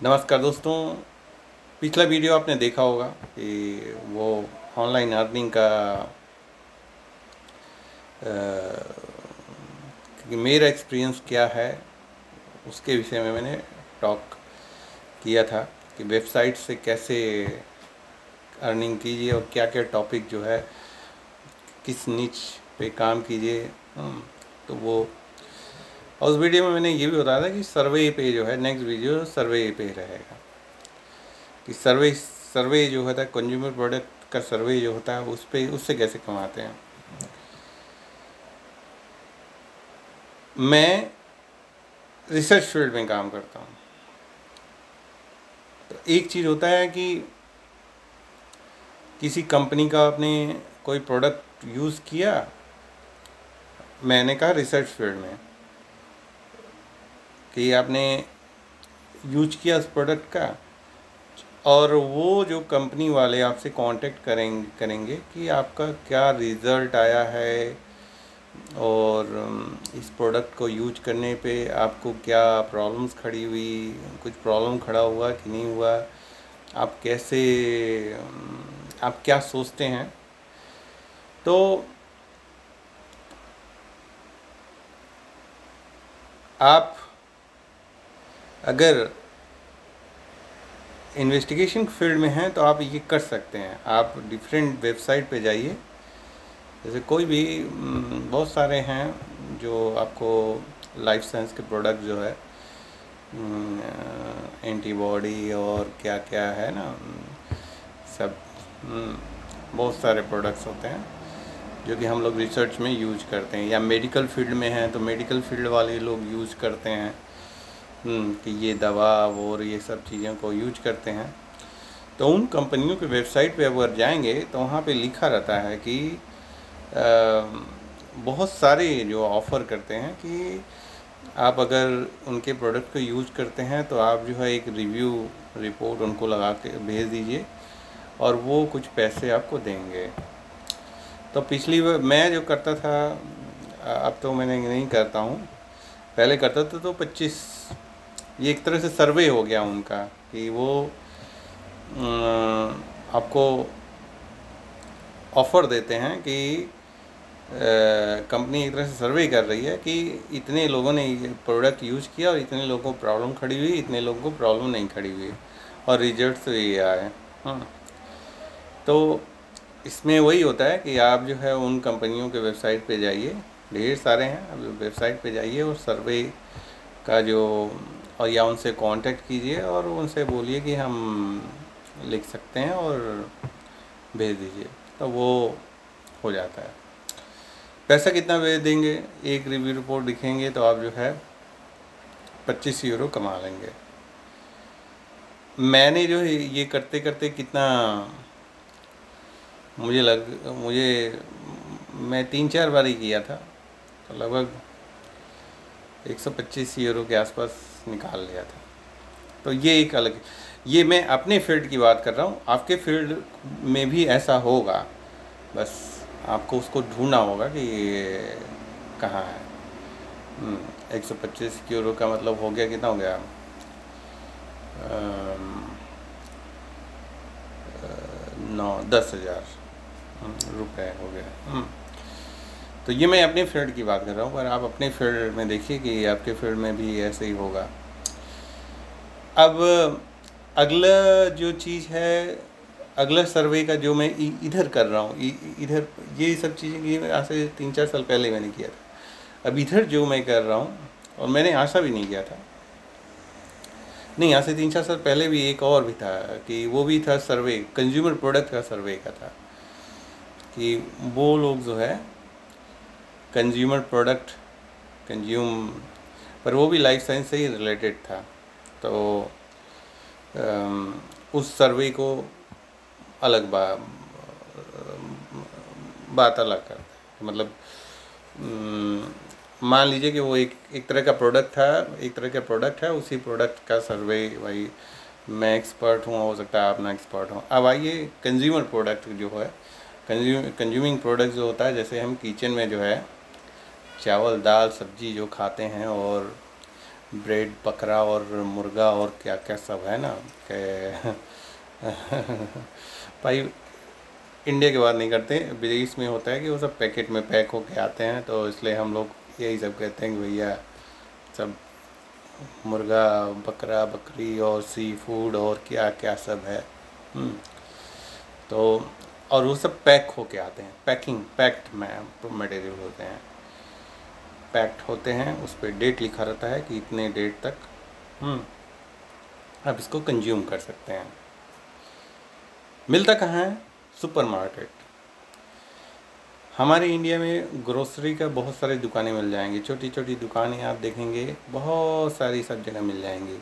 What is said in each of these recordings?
नमस्कार दोस्तों। पिछला वीडियो आपने देखा होगा कि वो ऑनलाइन अर्निंग का कि मेरा एक्सपीरियंस क्या है उसके विषय में मैंने टॉक किया था कि वेबसाइट से कैसे अर्निंग कीजिए और क्या क्या टॉपिक जो है किस नीच पे काम कीजिए। तो वो उस वीडियो में मैंने ये भी बताया था कि सर्वे पे जो है नेक्स्ट वीडियो सर्वे पे रहेगा कि सर्वे जो होता है कंज्यूमर प्रोडक्ट का सर्वे जो होता है उससे कैसे कमाते हैं। मैं रिसर्च फील्ड में काम करता हूँ। तो एक चीज़ होता है कि किसी कंपनी का आपने कोई प्रोडक्ट यूज़ किया, मैंने कहा रिसर्च फील्ड में कि आपने यूज किया उस प्रोडक्ट का और वो जो कंपनी वाले आपसे कांटेक्ट करेंगे कि आपका क्या रिज़ल्ट आया है और इस प्रोडक्ट को यूज करने पे आपको क्या प्रॉब्लम्स खड़ी हुई, कुछ प्रॉब्लम खड़ा हुआ कि नहीं हुआ, आप कैसे, आप क्या सोचते हैं। तो आप अगर इन्वेस्टिगेशन फील्ड में हैं तो आप ये कर सकते हैं। आप डिफरेंट वेबसाइट पे जाइए, जैसे कोई भी बहुत सारे हैं जो आपको लाइफ साइंस के प्रोडक्ट जो है एंटीबॉडी और क्या क्या है ना, सब बहुत सारे प्रोडक्ट्स होते हैं जो कि हम लोग रिसर्च में यूज करते हैं, या मेडिकल फील्ड में हैं तो मेडिकल फील्ड वाले लोग यूज करते हैं कि ये दवा और ये सब चीज़ों को यूज करते हैं। तो उन कंपनियों के वेबसाइट पे अगर जाएंगे तो वहाँ पे लिखा रहता है कि बहुत सारे जो ऑफ़र करते हैं कि आप अगर उनके प्रोडक्ट को यूज करते हैं तो आप जो है एक रिव्यू रिपोर्ट उनको लगा के भेज दीजिए और वो कुछ पैसे आपको देंगे। तो पिछली बार मैं जो करता था, अब तो मैंने नहीं करता हूँ, पहले करता था तो 25, ये एक तरह से सर्वे हो गया उनका कि वो आपको ऑफ़र देते हैं कि कंपनी एक तरह से सर्वे कर रही है कि इतने लोगों ने ये प्रोडक्ट यूज़ किया और इतने लोगों को प्रॉब्लम खड़ी हुई, इतने लोगों को प्रॉब्लम नहीं खड़ी हुई और रिजल्ट तो ये आए। तो इसमें वही होता है कि आप जो है उन कंपनियों के वेबसाइट पे जाइए, ढेर सारे हैं, अब वेबसाइट पे जाइए और सर्वे का जो, और या उनसे कांटेक्ट कीजिए और उनसे बोलिए कि हम लिख सकते हैं और भेज दीजिए, तो वो हो जाता है। पैसा कितना भेज देंगे, एक रिव्यू रिपोर्ट लिखेंगे तो आप जो है 25 यूरो कमा लेंगे। मैंने जो है ये करते करते कितना मुझे मैं 3-4 बार ही किया था, तो लगभग 125 यूरो के आसपास निकाल लिया था। तो ये एक अलग, ये मैं अपने फील्ड की बात कर रहा हूँ, आपके फील्ड में भी ऐसा होगा, बस आपको उसको ढूंढना होगा कि ये कहाँ है। 125 यूरो का मतलब हो गया, कितना हो गया, 10,000 रुपये हो गया। तो ये मैं अपने फील्ड की बात कर रहा हूँ, पर आप अपने फील्ड में देखिए कि आपके फील्ड में भी ऐसे ही होगा। अब अगला जो चीज़ है, अगला सर्वे का जो मैं इधर कर रहा हूँ, इधर ये सब चीज़ें ये आज से 3-4 साल पहले मैंने किया था। अब इधर जो मैं कर रहा हूँ, और मैंने आशा भी नहीं किया था, नहीं, आज से 3-4 साल पहले भी एक और भी था कि वो भी था सर्वे, कंज्यूमर प्रोडक्ट का सर्वे का था कि वो लोग जो है कंज्यूमर प्रोडक्ट कंज्यूम, पर वो भी लाइफ साइंस से ही रिलेटेड था। तो उस सर्वे को अलग बात अलग करते हैं, मतलब मान लीजिए कि वो एक तरह का प्रोडक्ट था, एक तरह का प्रोडक्ट है, उसी प्रोडक्ट का सर्वे, भाई मैं एक्सपर्ट हूँ, हो सकता है आप ना एक्सपर्ट हो। अब आइए कंज्यूमर प्रोडक्ट जो है, कंज्यूमिंग प्रोडक्ट जो होता है, जैसे हम किचन में जो है चावल दाल सब्जी जो खाते हैं और ब्रेड, बकरा और मुर्गा और क्या क्या सब है ना के भाई इंडिया की बात नहीं करते, विदेश में होता है कि वो सब पैकेट में पैक होके आते हैं, तो इसलिए हम लोग यही सब कहते हैं कि भैया सब मुर्गा, बकरा, बकरी और सी फूड और क्या क्या सब है। तो और वो सब पैक होके आते हैं, पैक्ड मटेरियल होते हैं, पैक्ड होते हैं, उस पर डेट लिखा रहता है कि इतने डेट तक आप इसको कंज्यूम कर सकते हैं। मिलता कहाँ है? सुपरमार्केट। हमारे इंडिया में ग्रोसरी का बहुत सारी दुकानें मिल जाएंगी, छोटी छोटी दुकानें आप देखेंगे बहुत सारी, सब जगह मिल जाएंगी।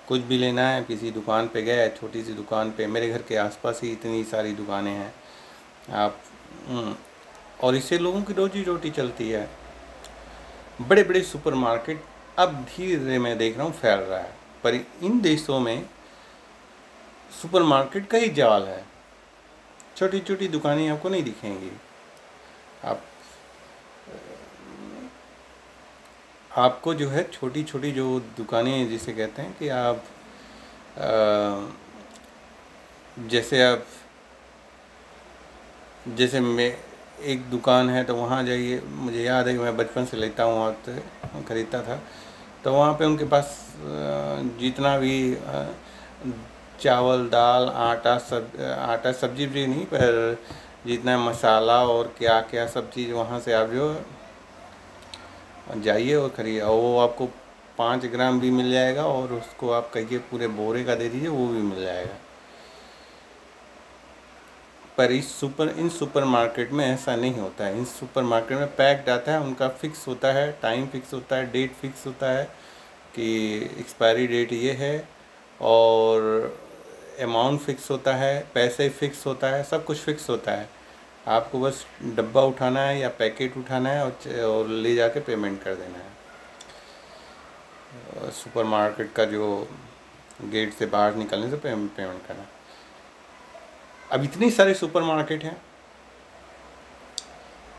कुछ भी लेना है किसी दुकान पे गए, छोटी सी दुकान पे, मेरे घर के आसपास ही इतनी सारी दुकानें हैं आप और इससे लोगों की रोजी रोटी चलती है। बड़े बड़े सुपरमार्केट अब धीरे धीरे मैं देख रहा हूँ फैल रहा है, पर इन देशों में सुपरमार्केट का ही जाल है, छोटी छोटी दुकानें आपको नहीं दिखेंगी। आपको जो है छोटी छोटी जो दुकानें जिसे कहते हैं कि आप जैसे मैं एक दुकान है तो वहाँ जाइए, मुझे याद है कि मैं बचपन से लेता हूँ, वहाँ से ख़रीदता था, तो वहाँ पे उनके पास जितना भी चावल, दाल, आटा सब्जी भी नहीं, पर जितना मसाला और क्या क्या सब चीज़ वहाँ से आप जो जाइए और खरीदिए, और वो आपको 5 ग्राम भी मिल जाएगा, और उसको आप कहिए पूरे बोरे का दे दीजिए, वो भी मिल जाएगा। पर इन सुपरमार्केट में ऐसा नहीं होता है। इन सुपरमार्केट में पैक्ड आता है, उनका फिक्स होता है, टाइम फिक्स होता है, डेट फिक्स होता है कि एक्सपायरी डेट ये है, और अमाउंट फिक्स होता है, पैसे फिक्स होता है, सब कुछ फिक्स होता है। आपको बस डब्बा उठाना है या पैकेट उठाना है और ले जाके पेमेंट कर देना है। सुपरमार्केट का जो गेट से बाहर निकलने से पेमेंट करना। अब इतनी सारे सुपरमार्केट हैं,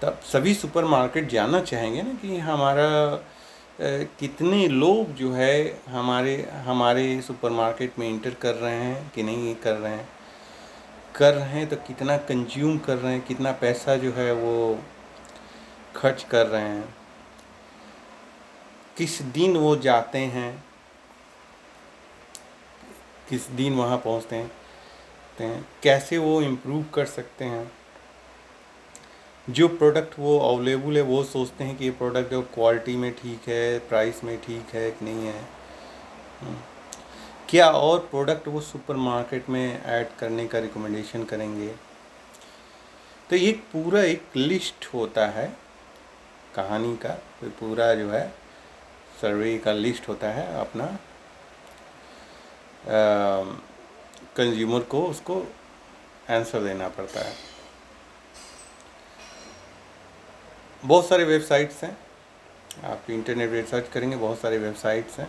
तब सभी सुपरमार्केट जानना चाहेंगे ना कि हमारा कितने लोग जो है हमारे सुपरमार्केट में इंटर कर रहे हैं कि नहीं कर रहे हैं, तो कितना कंज्यूम कर रहे हैं, कितना पैसा जो है वो खर्च कर रहे हैं, किस दिन वो जाते हैं, किस दिन वहाँ पहुँचते हैं, कैसे वो इम्प्रूव कर सकते हैं। जो प्रोडक्ट वो अवेलेबल है वो सोचते हैं कि ये प्रोडक्ट जो क्वालिटी में ठीक है, प्राइस में ठीक है कि नहीं है, क्या और प्रोडक्ट वो सुपरमार्केट में ऐड करने का रिकमेंडेशन करेंगे। तो ये पूरा एक लिस्ट होता है कहानी का, तो पूरा जो है सर्वे का लिस्ट होता है अपना, कंज्यूमर को उसको आंसर देना पड़ता है। बहुत सारे वेबसाइट्स हैं, आप इंटरनेट पे सर्च करेंगे बहुत सारे वेबसाइट्स हैं।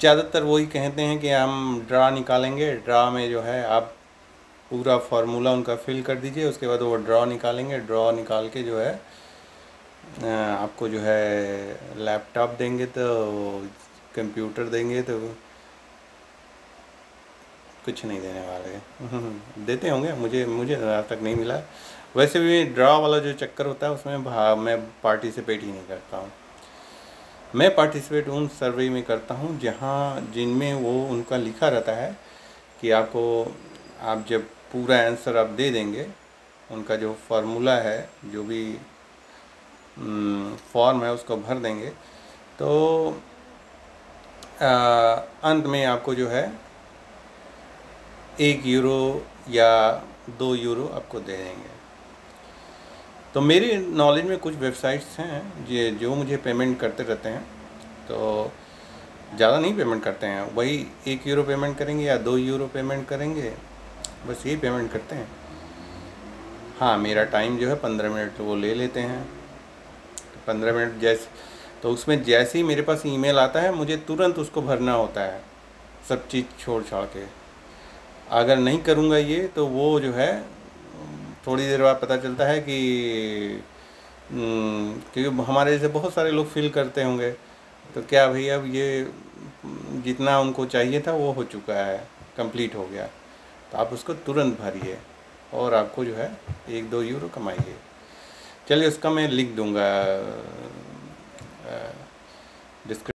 ज़्यादातर वही कहते हैं कि हम ड्रा निकालेंगे, ड्रा में जो है आप पूरा फार्मूला उनका फिल कर दीजिए, उसके बाद वो ड्रा निकालेंगे, ड्रा निकाल के जो है आपको जो है लैपटॉप देंगे, तो कंप्यूटर देंगे, तो कुछ नहीं देने वाले देते होंगे, मुझे आज तक नहीं मिला। वैसे भी ड्रा वाला जो चक्कर होता है उसमें मैं पार्टिसिपेट ही नहीं करता हूँ। मैं पार्टिसिपेट उन सर्वे में करता हूँ जिनमें वो उनका लिखा रहता है कि आप जब पूरा आंसर आप दे देंगे, उनका जो फार्मूला है, जो भी फॉर्म है उसको भर देंगे, तो अंत में आपको जो है 1 यूरो या 2 यूरो आपको दे देंगे। तो मेरे नॉलेज में कुछ वेबसाइट्स हैं जो मुझे पेमेंट करते रहते हैं, तो ज़्यादा नहीं पेमेंट करते हैं, वही 1 यूरो पेमेंट करेंगे या 2 यूरो पेमेंट करेंगे, बस यही पेमेंट करते हैं। हाँ, मेरा टाइम जो है 15 मिनट वो ले लेते हैं, तो 15 मिनट तो उसमें जैसे ही मेरे पास ईमेल आता है मुझे तुरंत उसको भरना होता है, सब चीज़ छोड़ छाड़ के। अगर नहीं करूँगा ये तो वो जो है थोड़ी देर बाद पता चलता है कि क्योंकि हमारे जैसे बहुत सारे लोग फिल करते होंगे, तो क्या भैया अब ये जितना उनको चाहिए था वो हो चुका है, कंप्लीट हो गया, तो आप उसको तुरंत भरिए और आपको जो है 1-2 यूरो कमाइए। चलिए उसका मैं लिख दूँगा डिस्क्रिप्शन